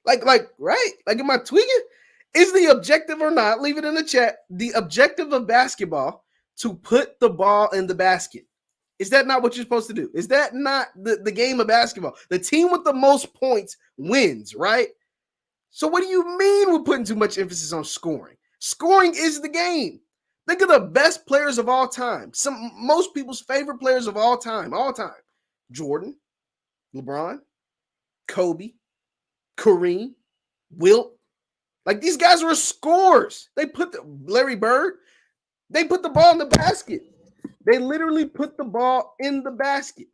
Like, right? Like, am I tweaking? Is the objective or not? Leave it in the chat. The objective of basketball to put the ball in the basket. Is that not what you're supposed to do? Is that not the game of basketball? The team with the most points wins, right? So what do you mean we're putting too much emphasis on scoring? Scoring is the game. Think of the best players of all time. Most people's favorite players of all time. Jordan, LeBron, Kobe, Kareem, Wilt. Like, these guys were scorers. Larry Bird, they put the ball in the basket. They literally put the ball in the basket.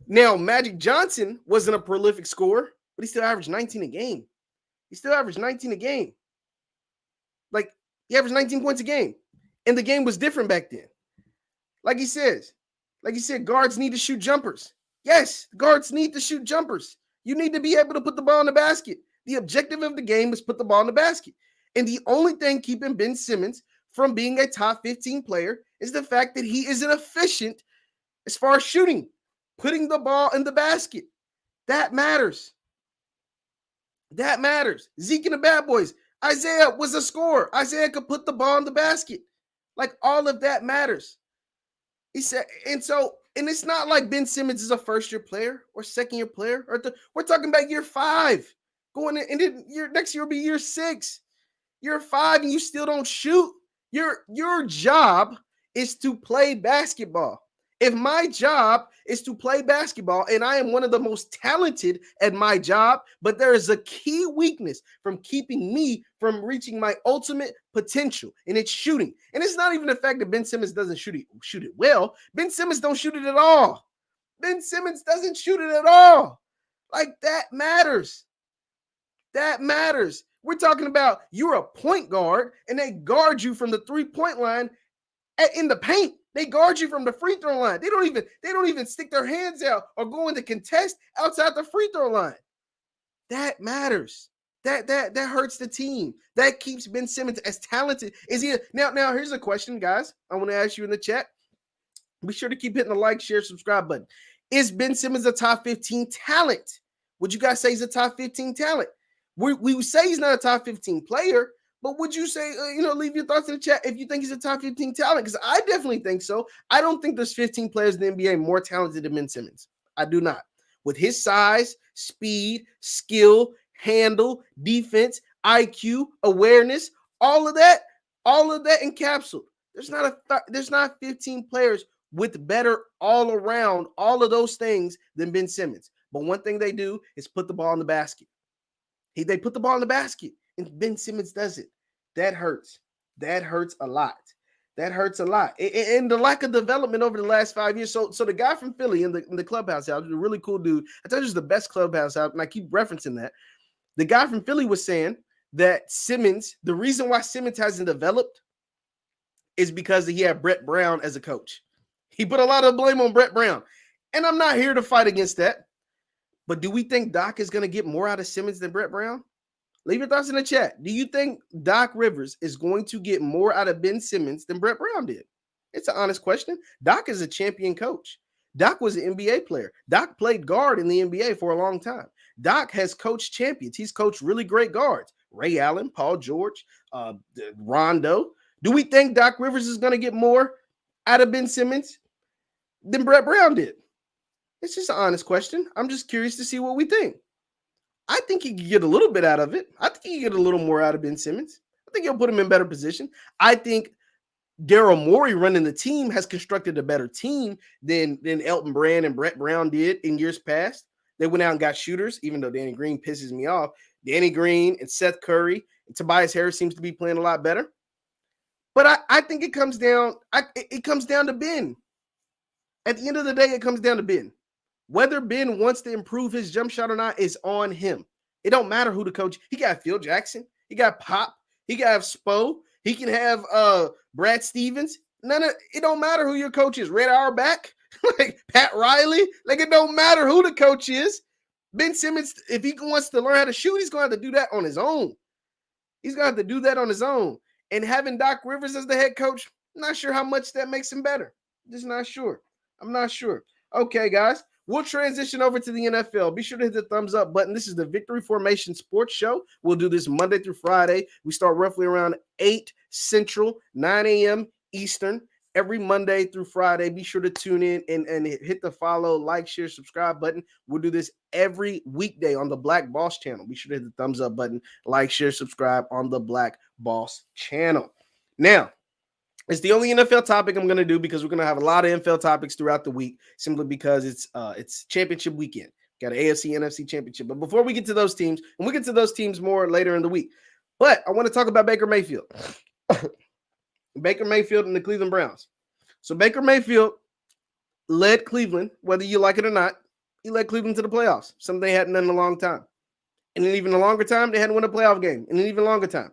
Now, Magic Johnson wasn't a prolific scorer, but he still averaged 19 a game. Like, he averaged 19 points a game. And the game was different back then. Like he said, guards need to shoot jumpers. Yes, guards need to shoot jumpers. You need to be able to put the ball in the basket. The objective of the game is put the ball in the basket. And the only thing keeping Ben Simmons from being a top 15 player is the fact that he isn't efficient as far as shooting, putting the ball in the basket. That matters. Zeke and the Bad Boys. Isaiah was a scorer. Isaiah could put the ball in the basket. Like, all of that matters. He said, and it's not like Ben Simmons is a first-year player or second-year player. We're talking about year 5. Going in, and then next year will be year 6. Year 5, and you still don't shoot. Your job is to play basketball. If my job is to play basketball, and I am one of the most talented at my job, but there is a key weakness from keeping me from reaching my ultimate potential, and it's shooting. And it's not even the fact that Ben Simmons doesn't shoot it well. Ben Simmons don't shoot it at all. Ben Simmons doesn't shoot it at all. Like, that matters. That matters. We're talking about you're a point guard, and they guard you from the three-point line in the paint. They guard you from the free throw line. They don't even stick their hands out or go into contest outside the free throw line. That matters. That hurts the team. That keeps Ben Simmons as talented. Is he now? Here's a question, guys. I want to ask you in the chat. Be sure to keep hitting the like, share, subscribe button. Is Ben Simmons a top 15 talent? Would you guys say he's a top 15 talent? We say he's not a top 15 player, but would you say, leave your thoughts in the chat if you think he's a top 15 talent? Because I definitely think so. I don't think there's 15 players in the NBA more talented than Ben Simmons. I do not. With his size, speed, skill, handle, defense, IQ, awareness, all of that encapsulated. There's not 15 players with better all around, all of those things than Ben Simmons. But one thing they do is put the ball in the basket. They put the ball in the basket, and Ben Simmons does it. That hurts. That hurts a lot. That hurts a lot. And the lack of development over the last 5 years. So the guy from Philly in the Clubhouse house, a really cool dude. I told you it's the best Clubhouse house, and I keep referencing that. The guy from Philly was saying that Simmons, the reason why Simmons hasn't developed is because he had Brett Brown as a coach. He put a lot of blame on Brett Brown. And I'm not here to fight against that. But do we think Doc is going to get more out of Simmons than Brett Brown? Leave your thoughts in the chat. Do you think Doc Rivers is going to get more out of Ben Simmons than Brett Brown did? It's an honest question. Doc is a champion coach. Doc was an NBA player. Doc played guard in the NBA for a long time. Doc has coached champions. He's coached really great guards. Ray Allen, Paul George, Rondo. Do we think Doc Rivers is going to get more out of Ben Simmons than Brett Brown did? It's just an honest question. I'm just curious to see what we think. I think he could get a little bit out of it. I think he could get a little more out of Ben Simmons. I think he'll put him in better position. I think Daryl Morey running the team has constructed a better team than Elton Brand and Brett Brown did in years past. They went out and got shooters, even though Danny Green pisses me off. Danny Green and Seth Curry and Tobias Harris seems to be playing a lot better. But I think it comes down to Ben. At the end of the day, it comes down to Ben. Whether Ben wants to improve his jump shot or not is on him. It don't matter who the coach. He got Phil Jackson. He got Pop. He got Spo. He can have Brad Stevens. It don't matter who your coach is. Red Auerbach, like Pat Riley. Like, it don't matter who the coach is. Ben Simmons, if he wants to learn how to shoot, he's going to have to do that on his own. He's going to have to do that on his own. And having Doc Rivers as the head coach, I'm not sure how much that makes him better. Just not sure. I'm not sure. Okay, guys. We'll transition over to the NFL. Be sure to hit the thumbs up button. This is the Victory Formation Sports Show. We'll do this Monday through Friday. We start roughly around 8 Central, 9 a.m. Eastern, every Monday through Friday. Be sure to tune in and hit the follow, like, share, subscribe button. We'll do this every weekday on the Black Boss channel. Be sure to hit the thumbs up button, like, share, subscribe on the Black Boss channel. Now, it's the only NFL topic I'm going to do because we're going to have a lot of NFL topics throughout the week, simply because it's championship weekend. Got an AFC, NFC championship. But before we get to those teams, and we'll get to those teams more later in the week, but I want to talk about Baker Mayfield. Baker Mayfield and the Cleveland Browns. So Baker Mayfield led Cleveland, whether you like it or not. He led Cleveland to the playoffs, something they hadn't done in a long time. And in even a longer time, they hadn't won a playoff game in an even longer time.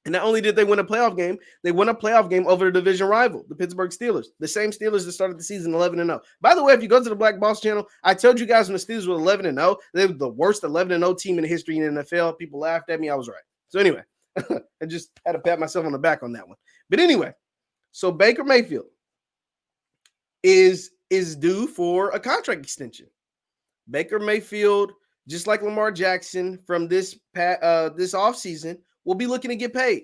And not only did they win a playoff game, they won a playoff game over the division rival, the Pittsburgh Steelers, the same Steelers that started the season 11-0. By the way, if you go to the Black Boss channel, I told you guys when the Steelers were 11-0, they were the worst 11-0 team in the history in the NFL. People laughed at me. I was right. So anyway, I just had to pat myself on the back on that one. But anyway, so Baker Mayfield is due for a contract extension. Baker Mayfield, just like Lamar Jackson from this offseason, will be looking to get paid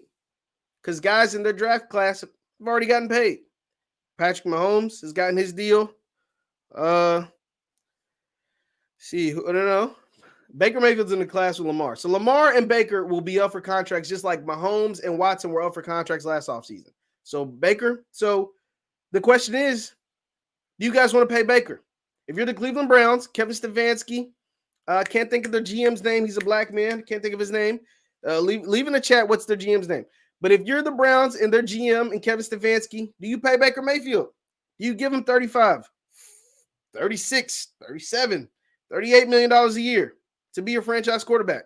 because guys in their draft class have already gotten paid. Patrick Mahomes has gotten his deal. I don't know. Baker Mayfield's in the class with Lamar. So Lamar and Baker will be up for contracts just like Mahomes and Watson were up for contracts last offseason. So the question is, do you guys want to pay Baker? If you're the Cleveland Browns, Kevin Stefanski, can't think of their GM's name. He's a black man. Can't think of his name. Leave in the chat what's their GM's name. But if you're the Browns and their GM and Kevin Stefanski, do you pay Baker Mayfield? Do you give him 35, 36, 37, $38 million a year to be your franchise quarterback.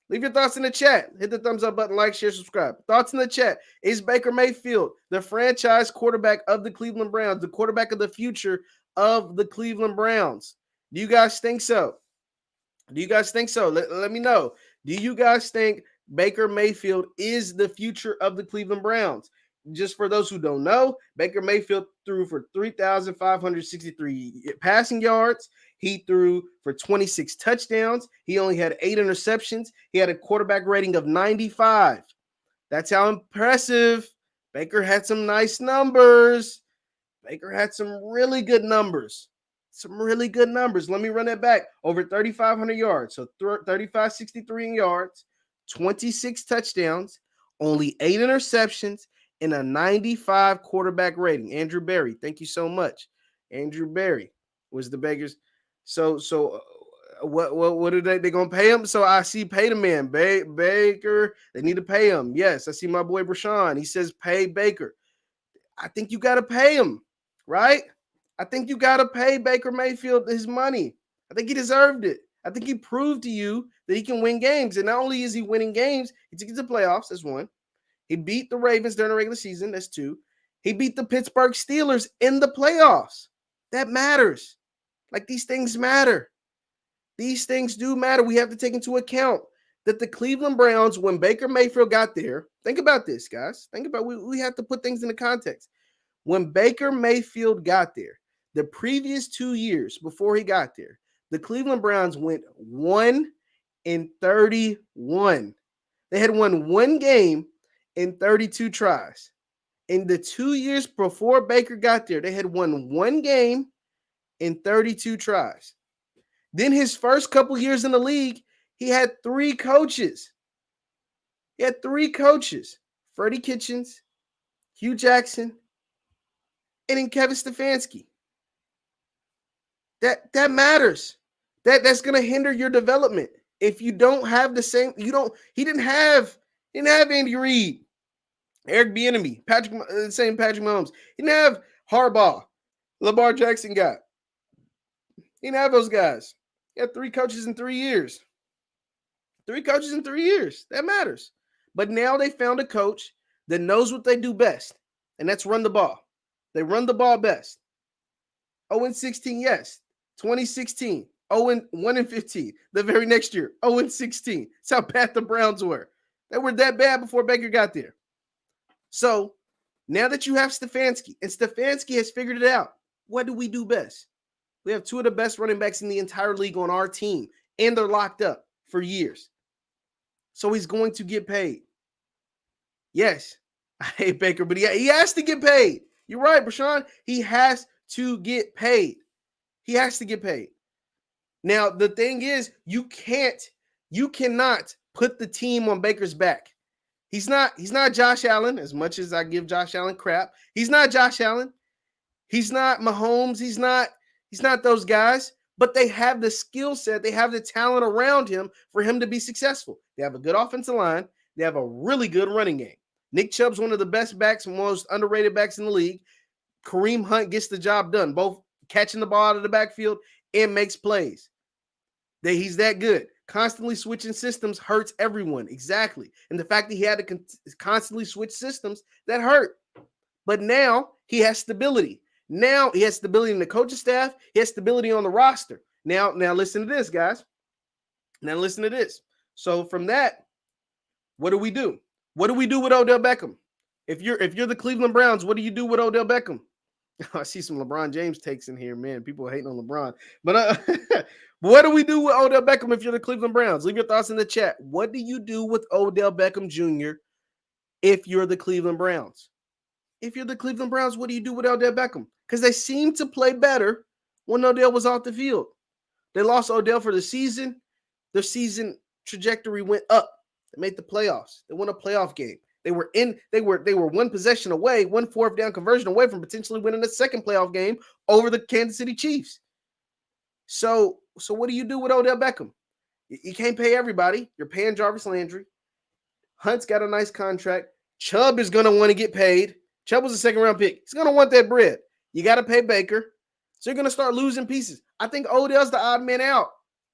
Leave your thoughts in the chat. Hit the thumbs up button, like, share, subscribe. Thoughts in the chat. Is Baker Mayfield the franchise quarterback of the Cleveland Browns, the quarterback of the future of the Cleveland Browns? Do you guys think so? Do you guys think so? Let me know. Do you guys think Baker Mayfield is the future of the Cleveland Browns? Just for those who don't know, Baker Mayfield threw for 3,563 passing yards. He threw for 26 touchdowns. He only had 8 interceptions. He had a quarterback rating of 95. That's how impressive. Baker had some nice numbers. Baker had some really good numbers. Let me run that back. Over 3,500 yards. So 3,563 in yards, 26 touchdowns, only 8 interceptions, and a 95 quarterback rating. Andrew Berry, thank you so much. Andrew Berry was the Bakers. So what are they gonna pay him? So I see pay the man, Baker. They need to pay him. Yes, I see my boy Brashawn. He says pay Baker. I think you gotta pay him, right? I think you gotta pay Baker Mayfield his money. I think he deserved it. I think he proved to you that he can win games. And not only is he winning games, he took it to the playoffs. That's 1. He beat the Ravens during the regular season. That's 2. He beat the Pittsburgh Steelers in the playoffs. That matters. Like, these things matter. These things do matter. We have to take into account that the Cleveland Browns, when Baker Mayfield got there, think about this, guys. Think about we have to put things into context. When Baker Mayfield got there, the previous 2 years before he got there, the Cleveland Browns went 1-31. They had won 1 game in 32 tries. In the 2 years before Baker got there, they had won 1 game in 32 tries. Then his first couple years in the league, he had 3 coaches. Freddie Kitchens, Hugh Jackson, and then Kevin Stefanski. That matters. That's going to hinder your development. If you don't have the same, he didn't have Andy Reid, Eric Bieniemy, Patrick Mahomes. He didn't have Harbaugh, Lamar Jackson guy. He didn't have those guys. He had 3 coaches in 3 years. 3 coaches in 3 years. That matters. But now they found a coach that knows what they do best, and that's run the ball. They run the ball best. 0-16, yes. 2016, 1-15. The very next year, 0-16. That's how bad the Browns were. They were that bad before Baker got there. So now that you have Stefanski, and Stefanski has figured it out, what do we do best? We have 2 of the best running backs in the entire league on our team, and they're locked up for years. So he's going to get paid. Yes, I hate Baker, but he has to get paid. You're right, Brashawn. He has to get paid. He has to get paid. Now, the thing is, you cannot put the team on Baker's back. He's not Josh Allen, as much as I give Josh Allen crap. He's not Josh Allen. He's not Mahomes. He's not those guys, but they have the skill set. They have the talent around him for him to be successful. They have a good offensive line. They have a really good running game. Nick Chubb's one of the best backs, most underrated backs in the league. Kareem Hunt gets the job done, both catching the ball out of the backfield and makes plays. He's that good. Constantly switching systems hurts everyone. Exactly. And the fact that he had to constantly switch systems, that hurt. But now he has stability. Now he has stability in the coaching staff. He has stability on the roster. Now listen to this, guys. Now listen to this. So from that, what do we do? What do we do with Odell Beckham? If you're the Cleveland Browns, what do you do with Odell Beckham? I see some LeBron James takes in here, man. People are hating on LeBron. But what do we do with Odell Beckham if you're the Cleveland Browns? Leave your thoughts in the chat. What do you do with Odell Beckham Jr. if you're the Cleveland Browns? If you're the Cleveland Browns, what do you do with Odell Beckham? Because they seem to play better when Odell was off the field. They lost Odell for the season. Their season trajectory went up. They made the playoffs. They won a playoff game. They were 1 possession away, 1 4th down conversion away from potentially winning a second playoff game over the Kansas City Chiefs. So what do you do with Odell Beckham? You can't pay everybody. You're paying Jarvis Landry. Hunt's got a nice contract. Chubb is going to want to get paid. Chubb was a 2nd-round pick. He's going to want that bread. You got to pay Baker. So you're going to start losing pieces. I think Odell's the odd man out.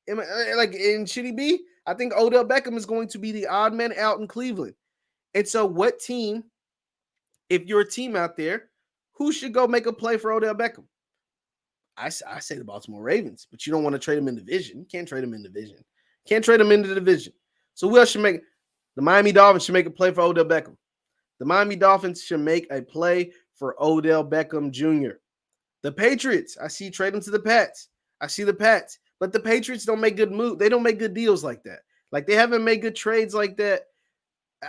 And should he be? I think Odell Beckham is going to be the odd man out in Cleveland. And so what team, if you're a team out there, who should go make a play for Odell Beckham? I say the Baltimore Ravens, but you don't want to trade him in division. You can't trade him in division. Can't trade him into the division. So who else should make the Miami Dolphins should make a play for Odell Beckham? The Miami Dolphins should make a play for Odell Beckham Jr. The Patriots, I see trade them to the Pats. I see the Pats, but the Patriots don't make good moves. They don't make good deals like that. Like they haven't made good trades like that.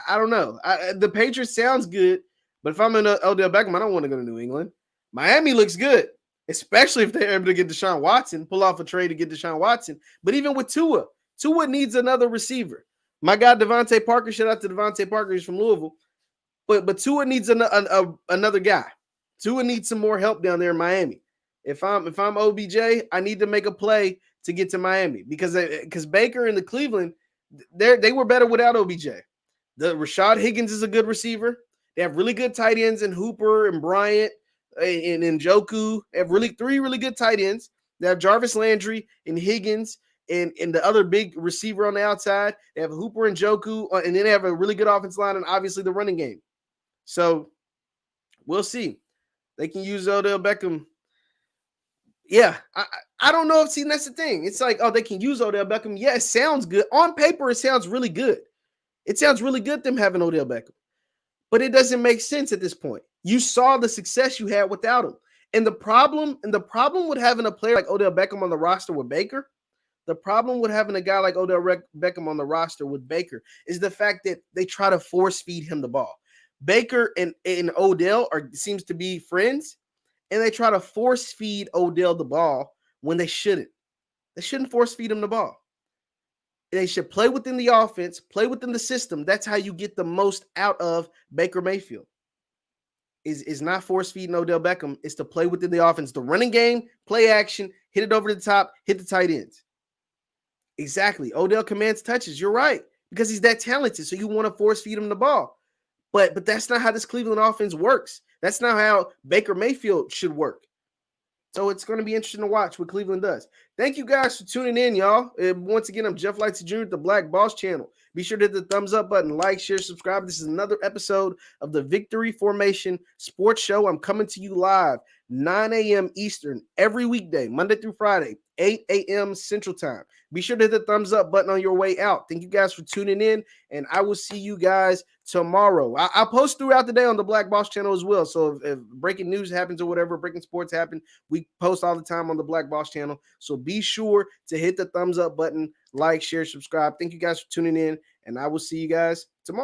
I don't know. The Patriots sounds good, but if I'm in Odell Beckham, I don't want to go to New England. Miami looks good, especially if they're able to get Deshaun Watson, pull off a trade to get Deshaun Watson. But even with Tua needs another receiver. My guy Devontae Parker, shout out to Devontae Parker, he's from Louisville. But Tua needs another guy. Tua needs some more help down there in Miami. If I'm OBJ, I need to make a play to get to Miami because Baker and the Cleveland, they were better without OBJ. The Rashad Higgins is a good receiver. They have really good tight ends in Hooper and Bryant and Njoku. They have three really good tight ends. They have Jarvis Landry and Higgins and the other big receiver on the outside. They have Hooper and Njoku, and then they have a really good offensive line and obviously the running game. So we'll see. They can use Odell Beckham. Yeah, I don't know if that's the thing. It's like, oh, they can use Odell Beckham. Yeah, it sounds good. On paper, it sounds really good. It sounds really good them having Odell Beckham. But it doesn't make sense at this point. You saw the success you had without him. And the problem with having a player like Odell Beckham on the roster with Baker, the problem with having a guy like Odell Beckham on the roster with Baker is the fact that they try to force feed him the ball. Baker and Odell seems to be friends, and they try to force feed Odell the ball when they shouldn't. They shouldn't force feed him the ball. They should play within the offense, play within the system. That's how you get the most out of Baker Mayfield. Is not force feeding Odell Beckham. It's to play within the offense. The running game, play action, hit it over the top, hit the tight ends. Exactly. Odell commands touches. You're right. Because he's that talented. So you want to force feed him the ball. But that's not how this Cleveland offense works. That's not how Baker Mayfield should work. So it's going to be interesting to watch what Cleveland does. Thank you guys for tuning in, y'all. Once again, I'm Jeff Lightsy Jr. with the Black Boss Channel. Be sure to hit the thumbs up button, like, share, subscribe. This is another episode of the Victory Formation Sports Show. I'm coming to you live, 9 a.m. Eastern, every weekday, Monday through Friday, 8 a.m. Central Time. Be sure to hit the thumbs up button on your way out. Thank you guys for tuning in, and I will see you guys tomorrow. I'll post throughout the day on the Black Boss Channel as well. So if breaking news happens or whatever, breaking sports happen, we post all the time on the Black Boss Channel. So be sure to hit the thumbs up button, like, share, subscribe. Thank you guys for tuning in, and I will see you guys tomorrow.